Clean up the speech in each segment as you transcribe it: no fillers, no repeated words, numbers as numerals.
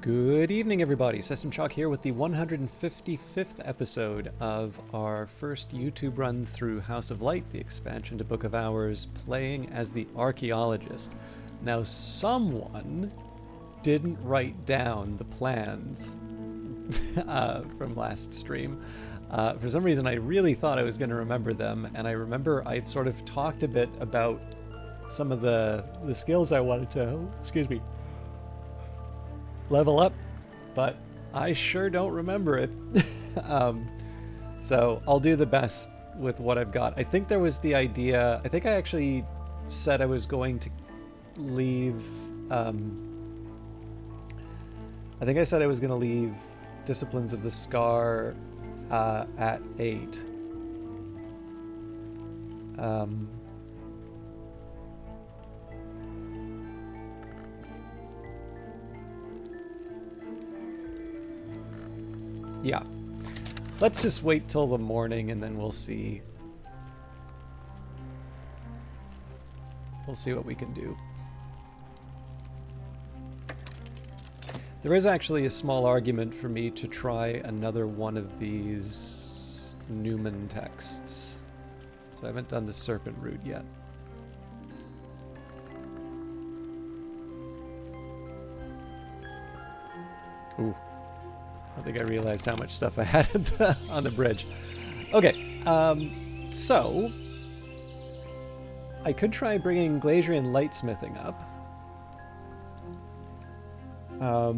Good evening, everybody. System Shock here with the 155th episode of our first YouTube run through House of Light, the expansion to Book of Hours, playing as the archaeologist. Now, someone didn't write down the plans from last stream. For some reason, I really thought I was going to remember them, and I remember I'd sort of talked a bit about some of the skills I wanted to, level up, but I sure don't remember it. So I'll do the best with what I've got. I think there was the idea, I think I actually said I was going to leave, I think I said I was going to leave Disciplines of the Scar at 8. Yeah. Let's just wait till the morning and then we'll see. We'll see what we can do. There is actually a small argument for me to try another one of these Newman texts. So I haven't done the Serpent Route yet. Ooh. I don't think I realized how much stuff I had on the bridge. Okay, so I could try bringing Glacierian lightsmithing up. I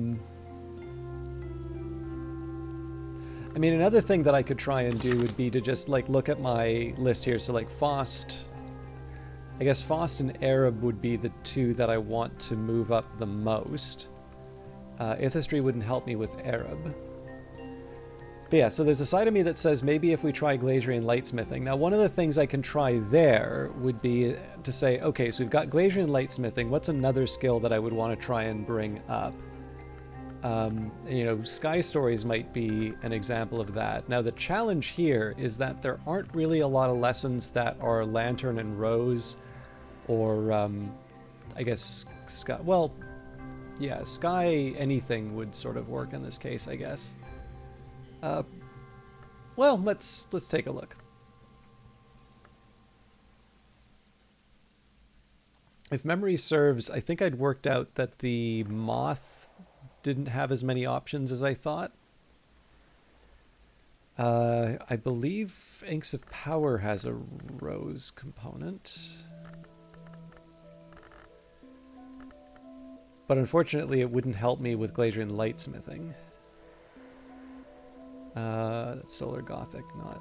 mean, another thing that I could try and do would be to just like look at my list here. So like Faust, I guess Faust and Arab would be the two that I want to move up the most. Ithistry wouldn't help me with Arab. But yeah, so there's a side of me that says maybe if we try Glacierian lightsmithing. Now, one of the things I can try there would be to say, okay, so we've got Glacierian lightsmithing. What's another skill that I would want to try and bring up? You know, Sky Stories might be an example of that. Now, the challenge here is that there aren't really a lot of lessons that are Lantern and Rose, or I guess Sky. Well, yeah, Sky anything would sort of work in this case, I guess. Well, let's take a look. If memory serves, I think I'd worked out that the Moth didn't have as many options as I thought. I believe Inks of Power has a Rose component. But unfortunately, it wouldn't help me with Glacierian lightsmithing. That's Solar Gothic, not...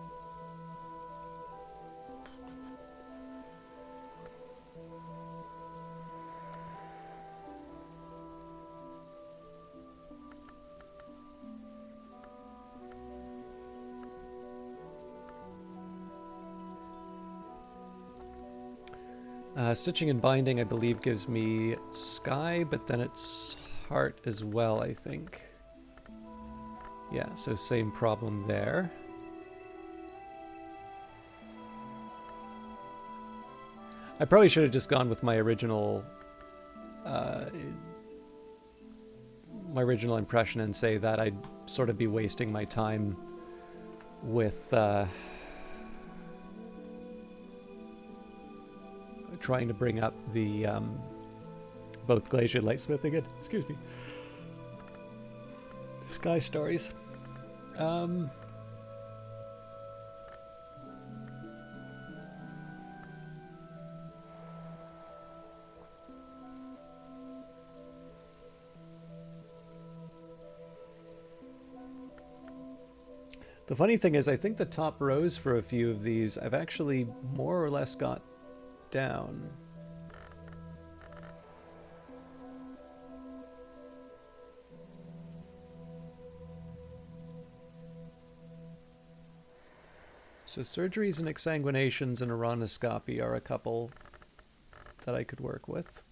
Stitching and Binding, I believe, gives me Sky, but then it's Heart as well, I think. Yeah, so same problem there. I probably should have just gone with my original impression and say that I'd sort of be wasting my time with trying to bring up the both Glacier lightsmithing and, excuse me, Sky Stories. The funny thing is, I think the top rows for a few of these I've actually more or less got down. So surgeries and exsanguinations and aronoscopy are a couple that I could work with.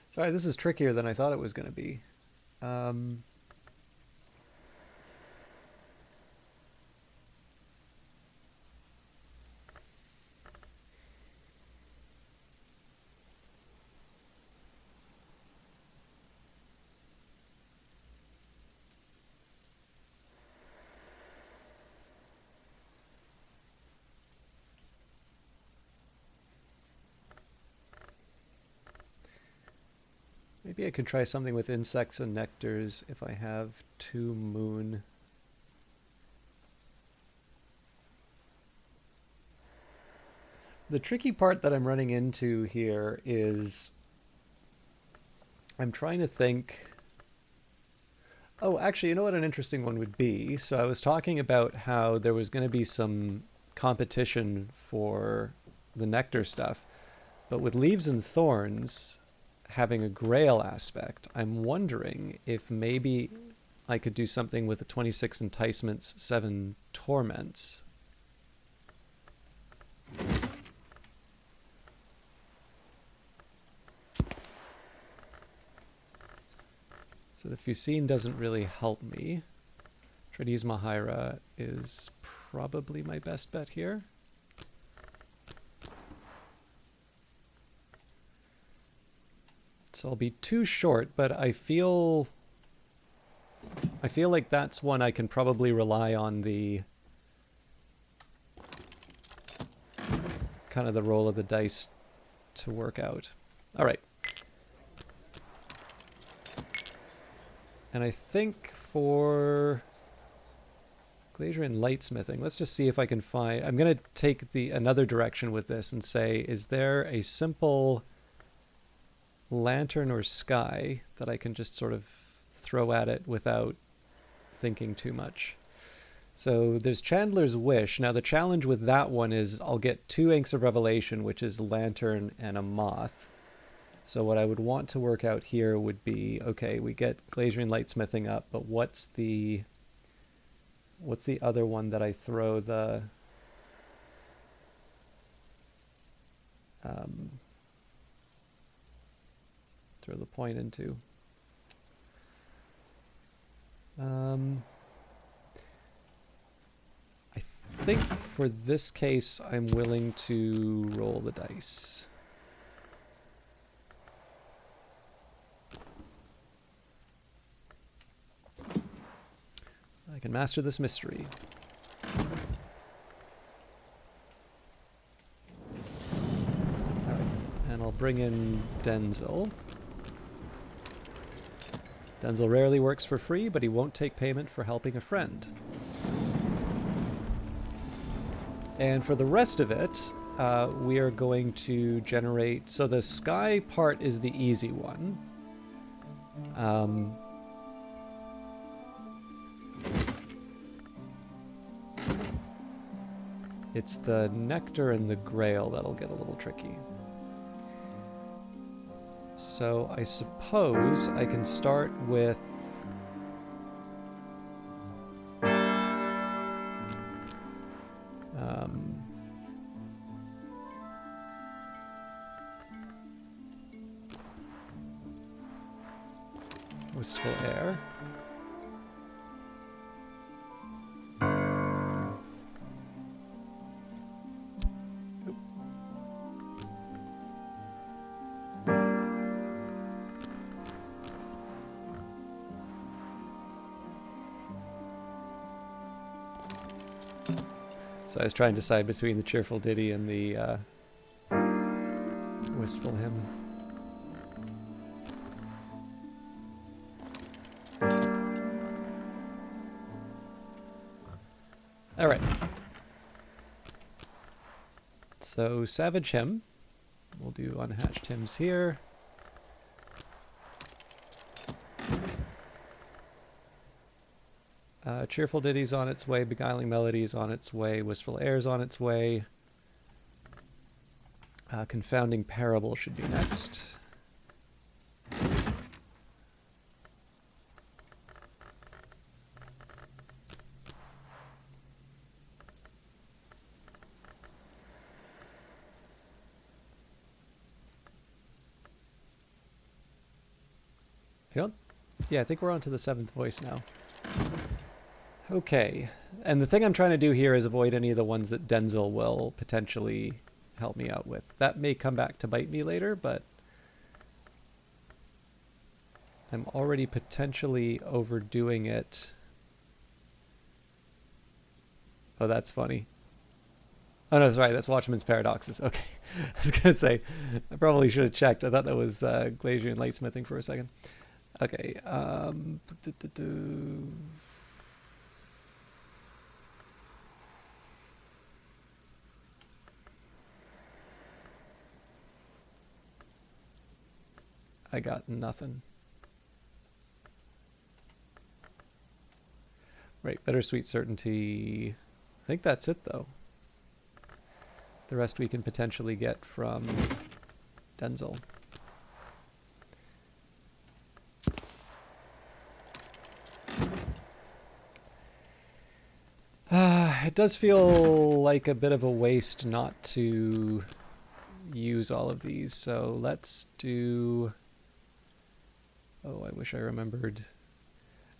Sorry, this is trickier than I thought it was going to be. Maybe I could try something with insects and nectars if I have 2 moon. The tricky part that I'm running into here is I'm trying to think. Oh, actually, you know what an interesting one would be? So I was talking about how there was going to be some competition for the nectar stuff, but with leaves and thorns having a grail aspect, I'm wondering if maybe I could do something with the 26 enticements, 7 torments. So the Fusine doesn't really help me. Tradiz Mahaira is probably my best bet here. So I'll be too short, but I feel like that's one I can probably rely on the kind of the roll of the dice to work out. All right. And I think for Glacier Lightsmithing, let's just see if I can find... I'm going to take another direction with this and say, is there a simple lantern or sky that I can just sort of throw at it without thinking too much? So there's Chandler's Wish. Now the challenge with that one is I'll get 2 Inks of Revelation, which is Lantern and a Moth. So what I would want to work out here would be, okay, we get Glacier Lightsmithing up, but what's the other one that I throw the point into? I think for this case I'm willing to roll the dice. I can master this mystery. All right. And I'll bring in Denzel. Denzel rarely works for free, but he won't take payment for helping a friend. And for the rest of it, we are going to generate... So the sky part is the easy one. It's the nectar and the grail that'll get a little tricky. So I suppose I can start with... Wistful Air. So I was trying to decide between the Cheerful Ditty and the Wistful Hymn. All right. So Savage Hymn. We'll do Unhatched Hymns here. Cheerful Ditty's on its way, Beguiling Melody's on its way, Wistful Air's on its way. Confounding Parable should be next. Yeah, I think we're on to the 7th voice now. Okay, and the thing I'm trying to do here is avoid any of the ones that Denzel will potentially help me out with. That may come back to bite me later, but I'm already potentially overdoing it. Oh, that's funny. Oh no, sorry, that's Watchman's Paradoxes. Okay. I was gonna say, I probably should have checked. I thought that was Glacier and Lightsmithing for a second. Okay. I got nothing. Right, Bittersweet Certainty. I think that's it, though. The rest we can potentially get from Denzel. It does feel like a bit of a waste not to use all of these, so let's do... Oh, I wish I remembered.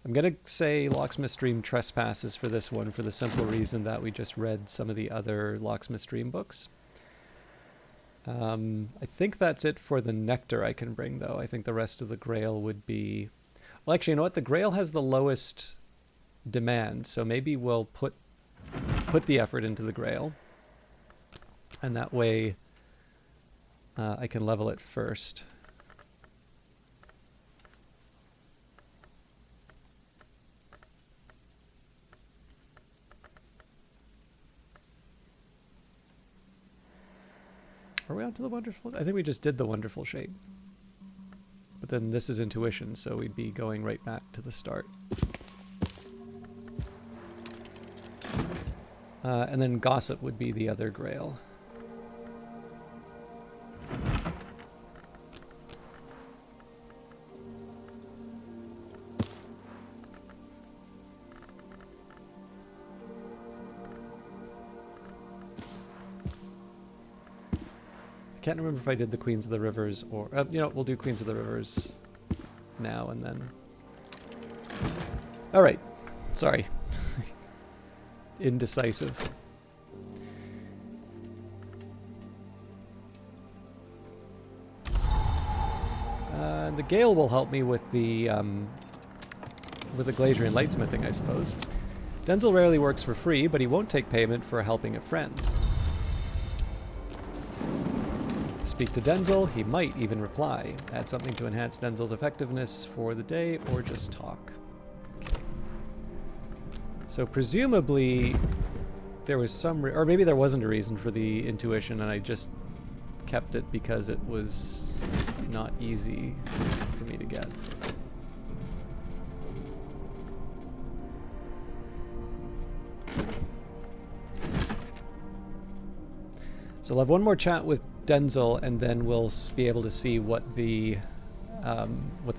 I'm going to say Locksmith Stream Trespasses for this one for the simple reason that we just read some of the other Locksmith Stream books. I think that's it for the Nectar I can bring, though. I think the rest of the Grail would be... Well, actually, you know what? The Grail has the lowest demand, so maybe we'll put the effort into the Grail. And that way I can level it first. Are we on to the Wonderful? I think we just did the Wonderful Shape. But then this is Intuition, so we'd be going right back to the start. And then Gossip would be the other Grail. I can't remember if I did the Queens of the Rivers or... you know, we'll do Queens of the Rivers now and then. Alright. Sorry. Indecisive. The Gale will help me with the Glacier and Lightsmithing, I suppose. Denzel rarely works for free, but he won't take payment for helping a friend. Speak to Denzel, he might even reply. Add something to enhance Denzel's effectiveness for the day, or just talk. Okay. So presumably there was some, or maybe there wasn't a reason for the intuition and I just kept it because it was not easy for me to get. So I'll have one more chat with Denzel, and then we'll be able to see what the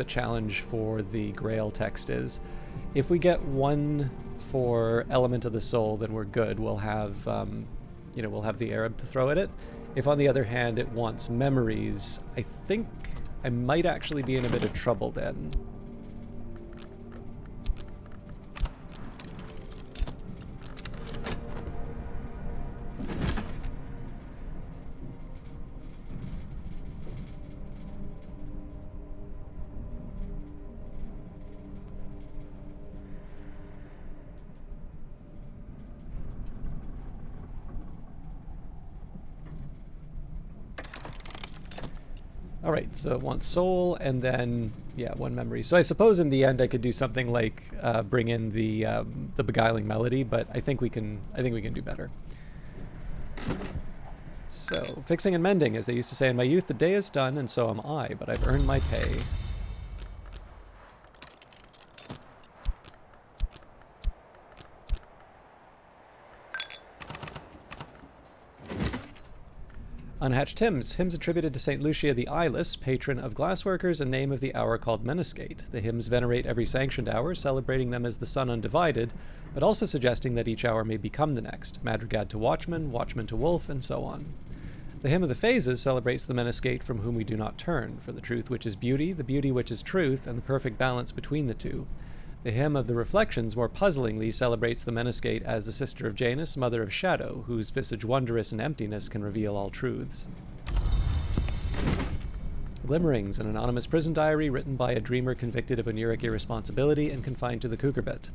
challenge for the Grail text is. If we get one for Element of the Soul, then we're good. We'll have, we'll have the Arab to throw at it. If on the other hand it wants memories, I think I might actually be in a bit of trouble then. Alright, so it wants soul, and then, yeah, one memory. So I suppose in the end I could do something like bring in the Beguiling Melody, but I think we can do better. So, fixing and mending, as they used to say in my youth, the day is done, and so am I, but I've earned my pay. Unhatched hymns. Hymns attributed to St. Lucia the Eyeless, patron of glassworkers, and name of the hour called Menascate. The hymns venerate every sanctioned hour, celebrating them as the sun undivided, but also suggesting that each hour may become the next. Madrigad to watchman, watchman to wolf, and so on. The hymn of the phases celebrates the Menascate from whom we do not turn, for the truth which is beauty, the beauty which is truth, and the perfect balance between the two. The hymn of the reflections more puzzlingly celebrates the Menascate as the sister of Janus, mother of Shadow, whose visage wondrous in emptiness can reveal all truths. Glimmerings, an anonymous prison diary written by a dreamer convicted of oniric irresponsibility and confined to the Kugerbet.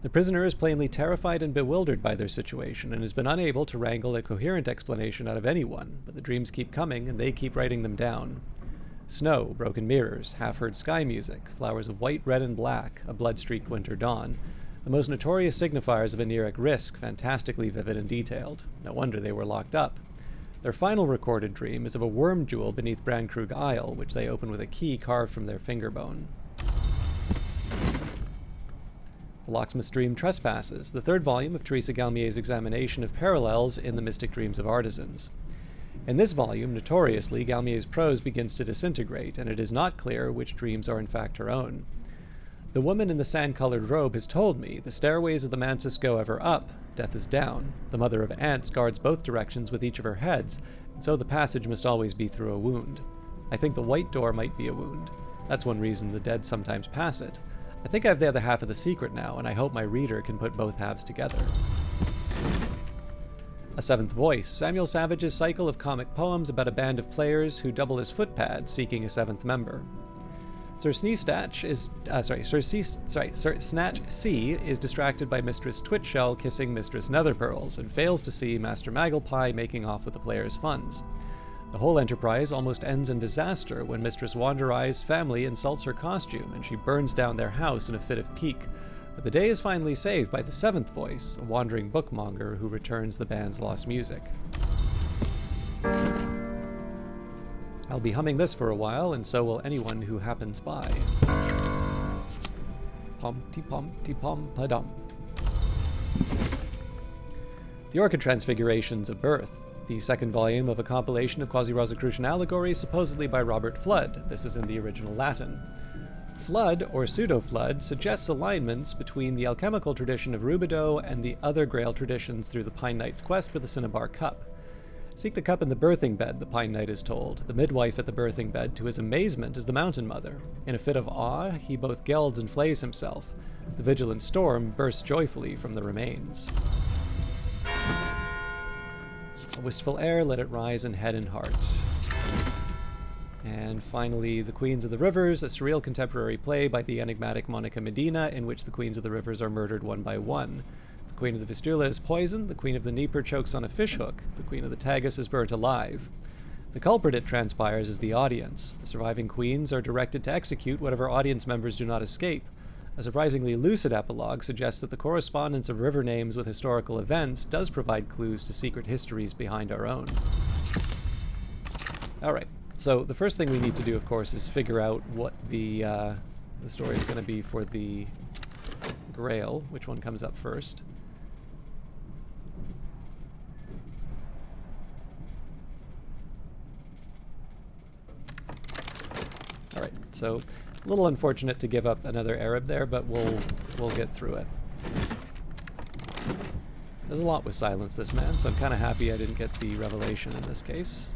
The prisoner is plainly terrified and bewildered by their situation and has been unable to wrangle a coherent explanation out of anyone, but the dreams keep coming and they keep writing them down. Snow, broken mirrors, half-heard sky music, flowers of white, red, and black, a blood-streaked winter dawn. The most notorious signifiers of Aniric risk, fantastically vivid and detailed. No wonder they were locked up. Their final recorded dream is of a worm jewel beneath Brandkrug Isle, which they open with a key carved from their finger bone. The Locksmith's Dream Trespasses, the third volume of Teresa Galmier's examination of parallels in the mystic dreams of artisans. In this volume, notoriously, Galmier's prose begins to disintegrate, and it is not clear which dreams are in fact her own. The woman in the sand-colored robe has told me, the stairways of the mansis go ever up, death is down. The mother of ants guards both directions with each of her heads, and so the passage must always be through a wound. I think the white door might be a wound. That's one reason the dead sometimes pass it. I think I have the other half of the secret now, and I hope my reader can put both halves together. A Seventh Voice, Samuel Savage's cycle of comic poems about a band of players who double as footpads, seeking a seventh member. Sir Snatch C is distracted by Mistress Twitshell kissing Mistress Netherpearls and fails to see Master Magglepie making off with the players' funds. The whole enterprise almost ends in disaster when Mistress Wandereye's family insults her costume and she burns down their house in a fit of pique. But the day is finally saved by the Seventh Voice, a wandering bookmonger who returns the band's lost music. I'll be humming this for a while, and so will anyone who happens by. Pom-ti-pom-ti-pom-pa-dum. The Orchid Transfigurations of Birth, the second volume of a compilation of quasi-Rosicrucian allegories, supposedly by Robert Flood. This is in the original Latin. Flood, or pseudo-Flood, suggests alignments between the alchemical tradition of Rubidoux and the other Grail traditions through the Pine Knight's quest for the Cinnabar Cup. Seek the cup in the birthing bed, the Pine Knight is told. The midwife at the birthing bed, to his amazement, is the Mountain Mother. In a fit of awe, he both gelds and flays himself. The vigilant storm bursts joyfully from the remains. A wistful air, let it rise in head and heart. And finally, The Queens of the Rivers, a surreal contemporary play by the enigmatic Monica Medina, in which the Queens of the Rivers are murdered one by one. The Queen of the Vistula is poisoned, the Queen of the Dnieper chokes on a fishhook, the Queen of the Tagus is burnt alive. The culprit, it transpires, is the audience. The surviving queens are directed to execute whatever audience members do not escape. A surprisingly lucid epilogue suggests that the correspondence of river names with historical events does provide clues to secret histories behind our own. Alright, so the first thing we need to do, of course, is figure out what the story is going to be for the Grail, which one comes up first. Alright, so a little unfortunate to give up another Arab there, but we'll get through it. There's a lot with Silence This Man, so I'm kind of happy I didn't get the revelation in this case.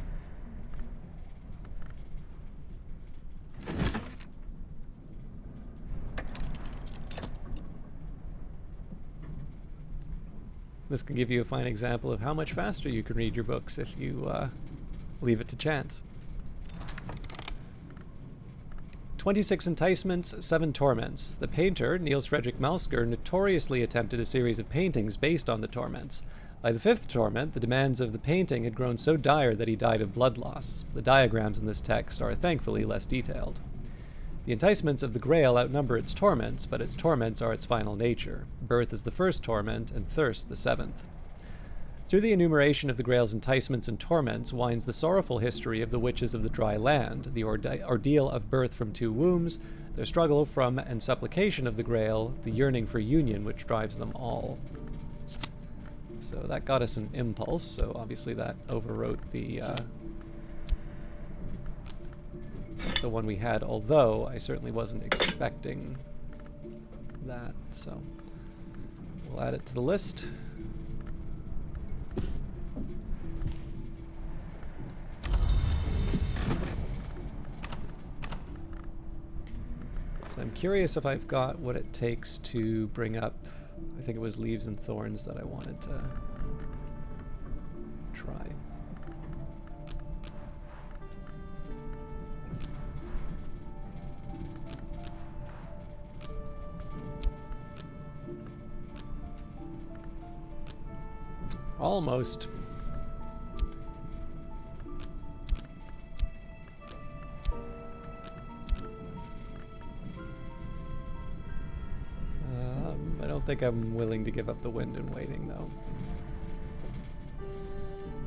This can give you a fine example of how much faster you can read your books if you leave it to chance. 26 Enticements, 7 Torments. The painter, Niels Fredrik Malsker, notoriously attempted a series of paintings based on the torments. By the 5th torment, the demands of the painting had grown so dire that he died of blood loss. The diagrams in this text are thankfully less detailed. The enticements of the Grail outnumber its torments, but its torments are its final nature. Birth is the 1st torment, and thirst the 7th. Through the enumeration of the Grail's enticements and torments winds the sorrowful history of the witches of the dry land, the ordeal of birth from 2 wombs, their struggle from and supplication of the Grail, the yearning for union which drives them all. So that got us an impulse, so obviously that overwrote the one we had, although I certainly wasn't expecting that, so we'll add it to the list. So I'm curious if I've got what it takes to bring up, I think it was Leaves and Thorns that I wanted to try. Almost. I don't think I'm willing to give up the wind and waiting, though.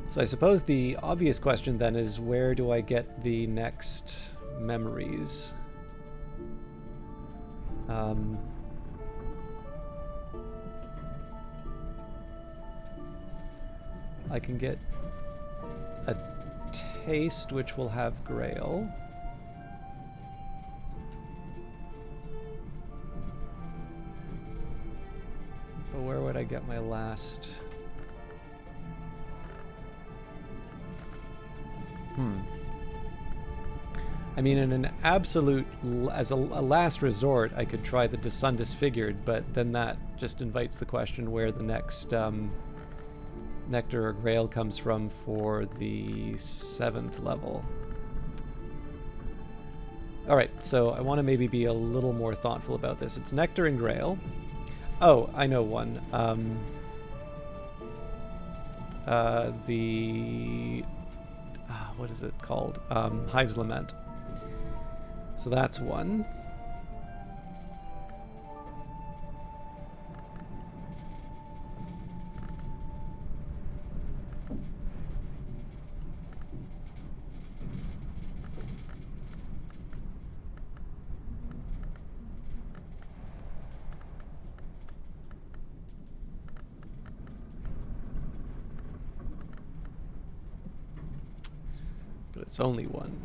So I suppose the obvious question then is, where do I get the next memories? I can get a taste, which will have Grail. But where would I get my last? I mean, in an absolute, as a last resort, I could try the Disundisfigured, but then that just invites the question where the next Nectar or Grail comes from for the 7th level. Alright, so I want to maybe be a little more thoughtful about this. It's Nectar and Grail. Oh, I know one. What is it called? Hive's Lament. So that's one. But it's only one.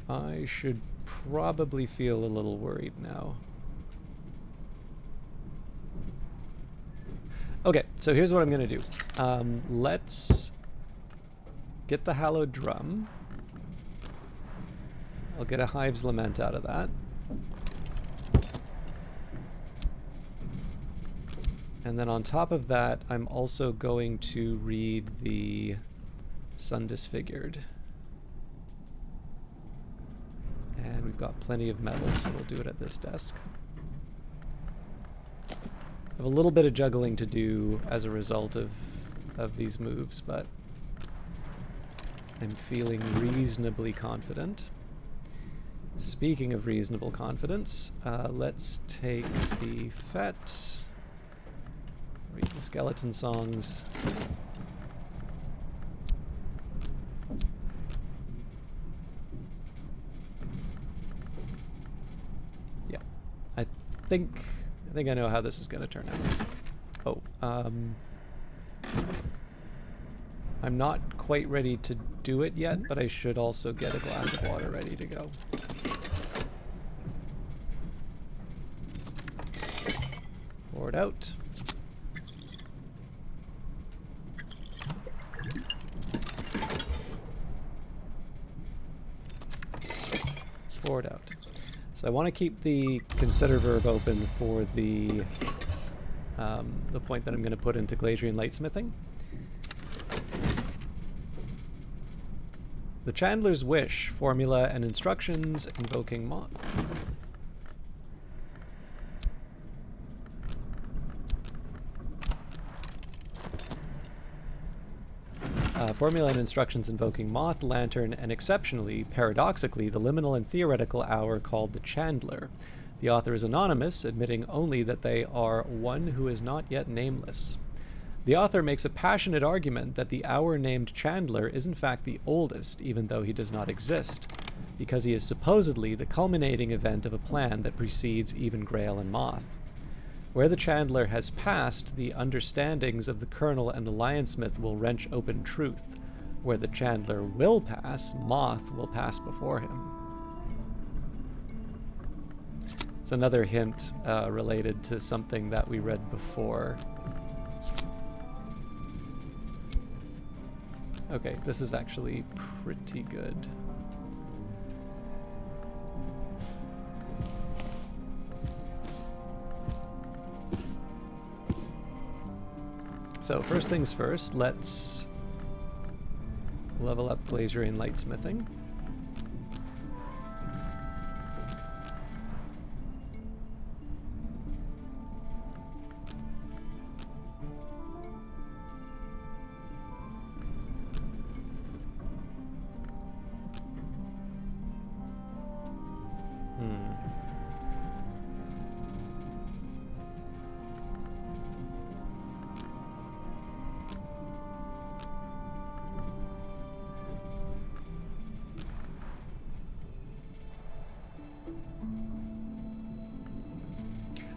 I should probably feel a little worried now. Okay, so here's what I'm going to do. Let's get the Hallowed Drum. I'll get a Hive's Lament out of that. And then on top of that, I'm also going to read the Sun Disfigured. And we've got plenty of metal, so we'll do it at this desk. I have a little bit of juggling to do as a result of these moves, but I'm feeling reasonably confident. Speaking of reasonable confidence, let's take the Fett, read the skeleton songs. Yeah, I think I know how this is going to turn out. Oh, I'm not quite ready to do it yet, but I should also get a glass of water ready to go. Pour it out. Pour it out. So I want to keep the consider verb open for the point that I'm going to put into Glacier Lightsmithing. The Chandler's Wish, formula and instructions, invoking Moth. Formula and instructions invoking Moth, Lantern, and exceptionally, paradoxically, the liminal and theoretical hour called the Chandler. The author is anonymous, admitting only that they are one who is not yet nameless. The author makes a passionate argument that the hour named Chandler is in fact the oldest, even though he does not exist, because he is supposedly the culminating event of a plan that precedes even Grail and Moth. Where the Chandler has passed, the understandings of the Colonel and the Lionsmith will wrench open truth. Where the Chandler will pass, Moth will pass before him. It's another hint related to something that we read before. Okay, this is actually pretty good. So first things first, let's level up Glacier Lightsmithing.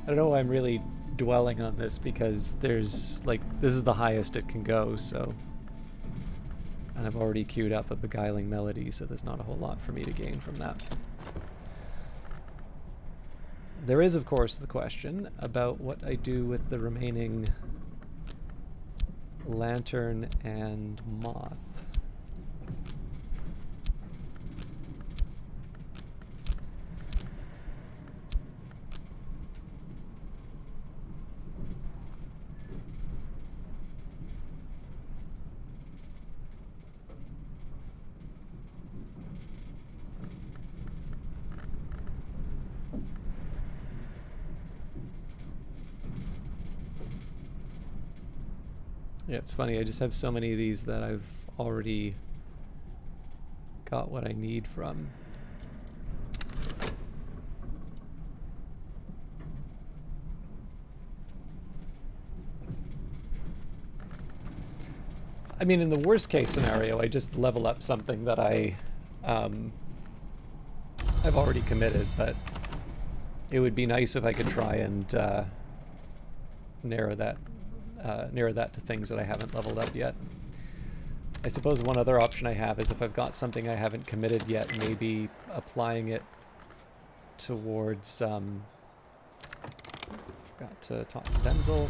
I don't know why I'm really dwelling on this, because there's, like, this is the highest it can go, so... And I've already queued up a beguiling melody, so there's not a whole lot for me to gain from that. There is, of course, the question about what I do with the remaining lantern and moth. Yeah, it's funny, I just have so many of these that I've already got what I need from. I mean, in the worst case scenario, I just level up something that I've already committed, but it would be nice if I could try and narrow that to things that I haven't leveled up yet. I suppose one other option I have is if I've got something I haven't committed yet, maybe applying it towards, forgot to talk to Denzel.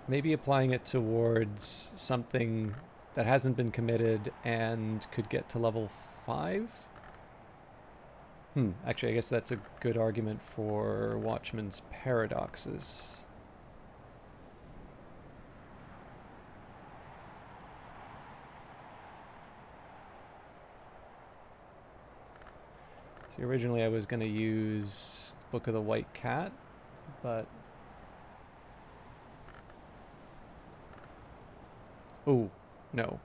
Maybe applying it towards something that hasn't been committed and could get to level 5? Actually, I guess that's a good argument for Watchman's paradoxes. See, originally I was going to use Book of the White Cat, but... Oh, no.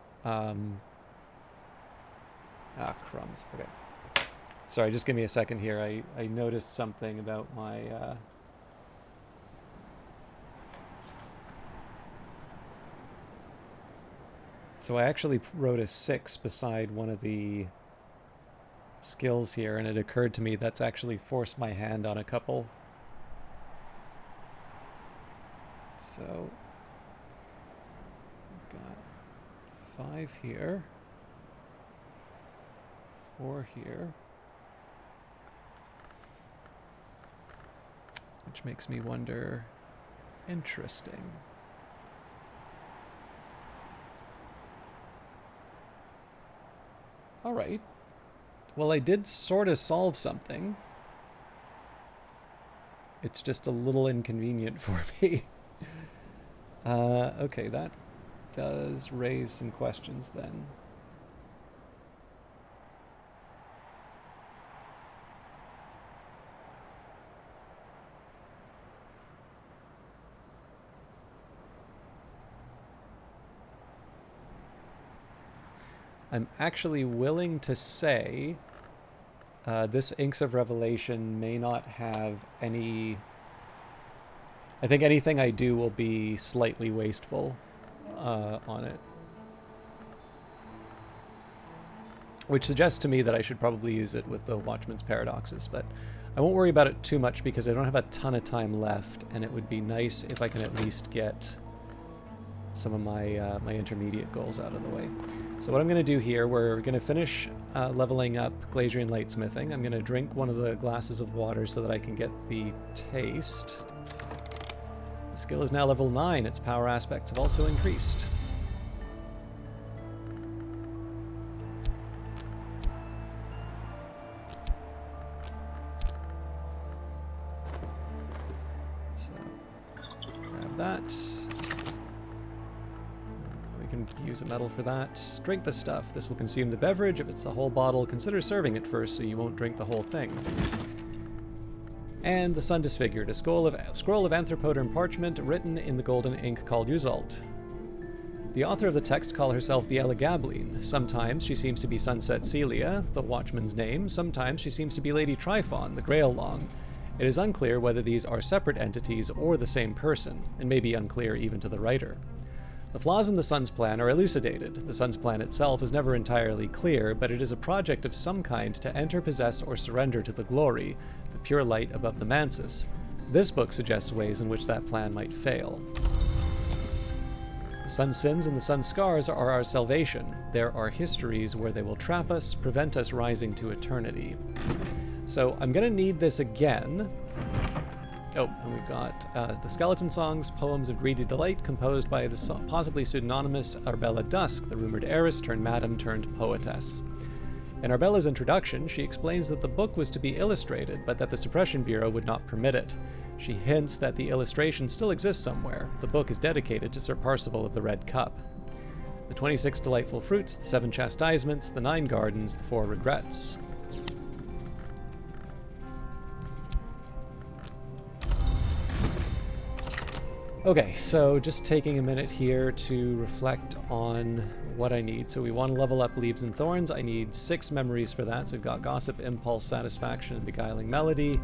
Crumbs. Okay. Sorry, just give me a second here. I noticed something about my... So I actually wrote a 6 beside one of the skills here, and it occurred to me that's actually forced my hand on a couple. So... got 5 here. 4 here. Which makes me wonder, interesting. All right. Well, I did sort of solve something. It's just a little inconvenient for me. Okay, that does raise some questions then. I'm actually willing to say this Inks of Revelation may not have any... I think anything I do will be slightly wasteful on it. Which suggests to me that I should probably use it with the Watchman's Paradoxes, but I won't worry about it too much because I don't have a ton of time left, and it would be nice if I can at least get some of my my intermediate goals out of the way. So what I'm going to do here, we're going to finish leveling up Glazier Lightsmithing. I'm going to drink one of the glasses of water so that I can get the taste. The skill is now level 9. Its power aspects have also increased. So, grab that. Use a medal for that. Drink the stuff. This will consume the beverage. If it's the whole bottle, consider serving it first so you won't drink the whole thing. And the Sun Disfigured, a scroll of anthropoderm parchment written in the golden ink called Yuzalt. The author of the text calls herself the Elegabline. Sometimes she seems to be Sunset Celia, the Watchman's name. Sometimes she seems to be Lady Tryphon, the Grail Long. It is unclear whether these are separate entities or the same person, and may be unclear even to the writer. The flaws in the Sun's plan are elucidated. The Sun's plan itself is never entirely clear, but it is a project of some kind to enter, possess, or surrender to the glory, the pure light above the mansus. This book suggests ways in which that plan might fail. The Sun's sins and the Sun's scars are our salvation. There are histories where they will trap us, prevent us rising to eternity. So I'm going to need this again. Oh, and we've got the Skeleton Songs, Poems of Greedy Delight, composed by the possibly pseudonymous Arbella Dusk, the rumored heiress turned madam turned poetess. In Arbella's introduction, she explains that the book was to be illustrated, but that the Suppression Bureau would not permit it. She hints that the illustration still exists somewhere. The book is dedicated to Sir Parzival of the Red Cup. The 26 delightful fruits, the 7 chastisements, the 9 gardens, the 4 regrets. Okay, so just taking a minute here to reflect on what I need. So we want to level up Leaves and Thorns. I need 6 memories for that. So we've got Gossip, Impulse, Satisfaction, and Beguiling Melody.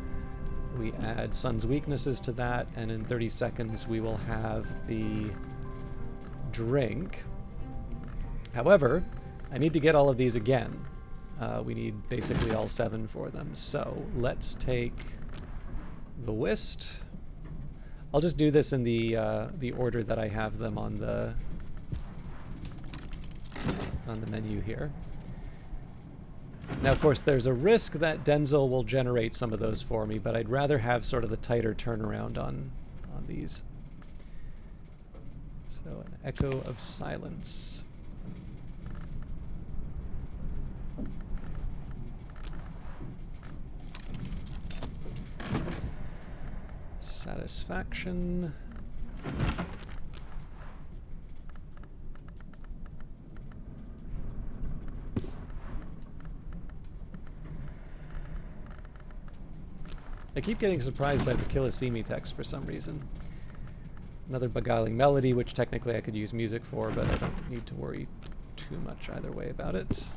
We add Sun's Weaknesses to that, and in 30 seconds we will have the drink. However, I need to get all of these again. We need basically all 7 for them. So let's take the whist. I'll just do this in the order that I have them on the menu here. Now, of course, there's a risk that Denzel will generate some of those for me, but I'd rather have sort of the tighter turnaround on these. So, an Echo of Silence. Satisfaction. I keep getting surprised by the Kilisimi text for some reason. Another Beguiling Melody, which technically I could use music for, but I don't need to worry too much either way about it.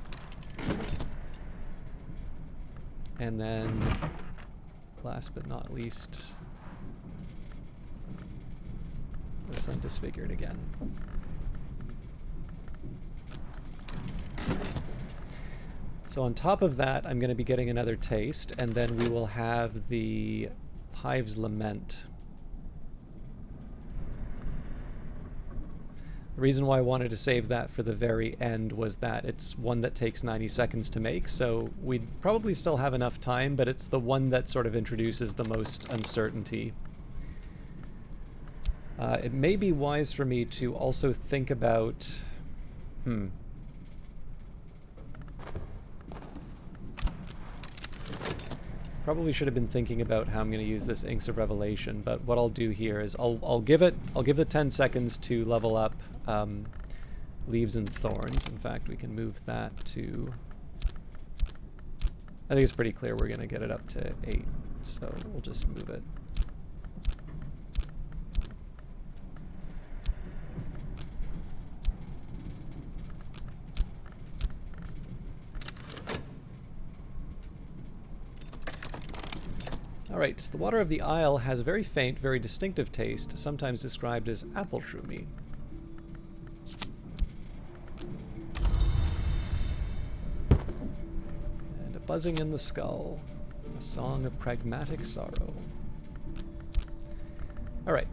And then, last but not least, the Sun Disfigured again. So on top of that, I'm going to be getting another taste, and then we will have the Hive's Lament. The reason why I wanted to save that for the very end was that it's one that takes 90 seconds to make, so we'd probably still have enough time, but it's the one that sort of introduces the most uncertainty. It may be wise for me to also think about... Probably should have been thinking about how I'm going to use this Inks of Revelation, but what I'll do here is I'll give it 10 seconds to level up Leaves and Thorns. In fact, we can move that to... I think it's pretty clear we're going to get it up to 8, so we'll just move it. Alright, the water of the Isle has a very faint, very distinctive taste, sometimes described as apple shroomy. And a buzzing in the skull, a song of pragmatic sorrow. Alright,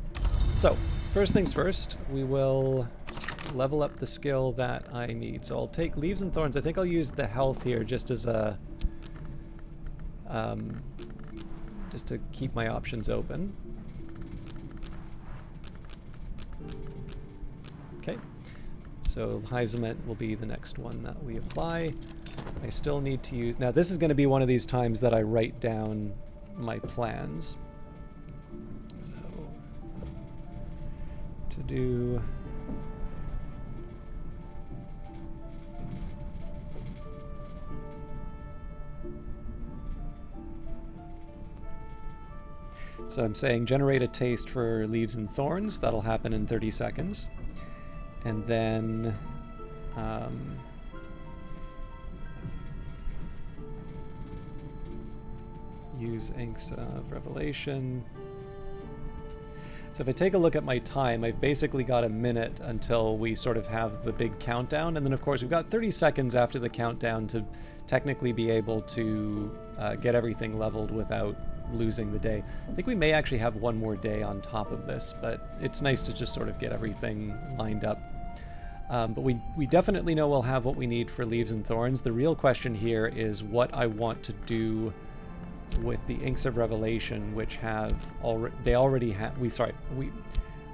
so first things first, we will level up the skill that I need. So I'll take Leaves and Thorns. I think I'll use the health here just as a... just to keep my options open. Okay, so Hive's Lament will be the next one that we apply. I still need to use... Now this is going to be one of these times that I write down my plans. So, to do... So I'm saying generate a taste for Leaves and Thorns. That'll happen in 30 seconds. And then use Inks of Revelation. So if I take a look at my time, I've basically got a minute until we sort of have the big countdown. And then, of course, we've got 30 seconds after the countdown to technically be able to get everything leveled without losing the day. I think we may actually have one more day on top of this, but it's nice to just sort of get everything lined up. But we definitely know we'll have what we need for Leaves and Thorns. The real question here is what I want to do with the Inks of Revelation, which have already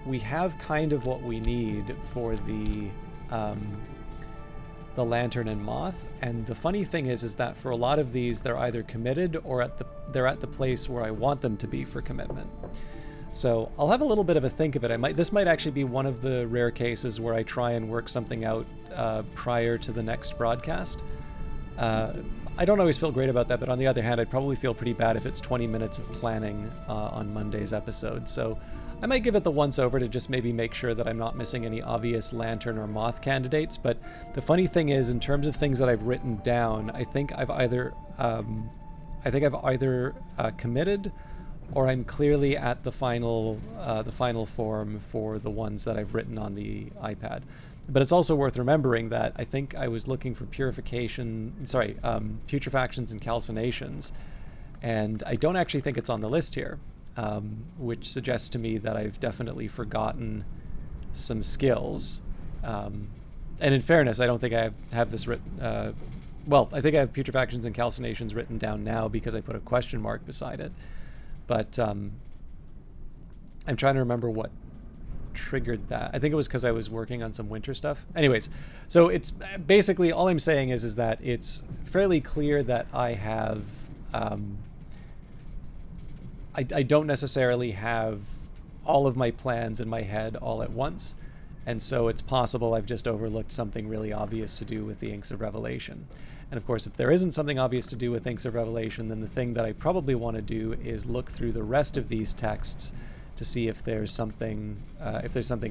we have kind of what we need for the Lantern and Moth. And the funny thing is that for a lot of these, they're either committed or they're at the place where I want them to be for commitment. So I'll have a little bit of a think of it. This might actually be one of the rare cases where I try and work something out prior to the next broadcast. I don't always feel great about that, but on the other hand, I'd probably feel pretty bad if it's 20 minutes of planning on Monday's episode. So I might give it the once over to just maybe make sure that I'm not missing any obvious Lantern or Moth candidates. But the funny thing is, in terms of things that I've written down, I think I've either committed, or I'm clearly at the final form for the ones that I've written on the iPad. But it's also worth remembering that I think I was looking for putrefactions and calcinations, and I don't actually think it's on the list here, which suggests to me that I've definitely forgotten some skills. And in fairness, I don't think I have this written. Well, I think I have putrefactions and calcinations written down now because I put a question mark beside it. But I'm trying to remember what triggered that. I think it was because I was working on some winter stuff. Anyways, so it's basically all I'm saying is that it's fairly clear that I have I don't necessarily have all of my plans in my head all at once, and so it's possible I've just overlooked something really obvious to do with the Inks of Revelation. And of course, if there isn't something obvious to do with Inks of Revelation, then the thing that I probably want to do is look through the rest of these texts to see if there's something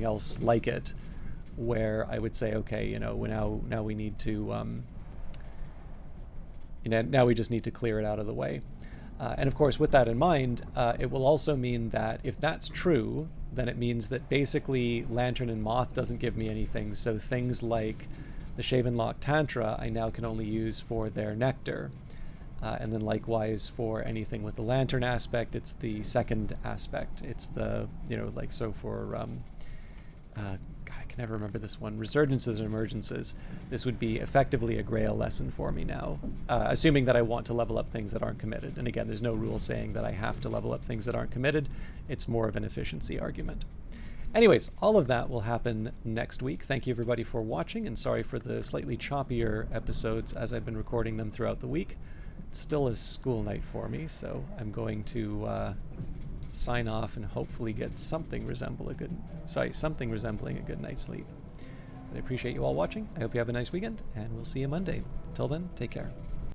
else like it, where I would say, okay, now we need to, now we just need to clear it out of the way. And of course, with that in mind, it will also mean that if that's true, then it means that basically Lantern and Moth doesn't give me anything. So things like the Shaven Lock Tantra, I now can only use for their nectar. And then likewise for anything with the Lantern aspect, it's the second aspect. It's the, so for, God, I can never remember this one, Resurgences and Emergences. This would be effectively a Grail lesson for me now, assuming that I want to level up things that aren't committed. And again, there's no rule saying that I have to level up things that aren't committed. It's more of an efficiency argument. Anyways, all of that will happen next week. Thank you everybody for watching, and sorry for the slightly choppier episodes as I've been recording them throughout the week. It's still a school night for me, so I'm going to sign off and hopefully get something resembling a good night's sleep. But I appreciate you all watching. I hope you have a nice weekend, and we'll see you Monday. Until then, take care.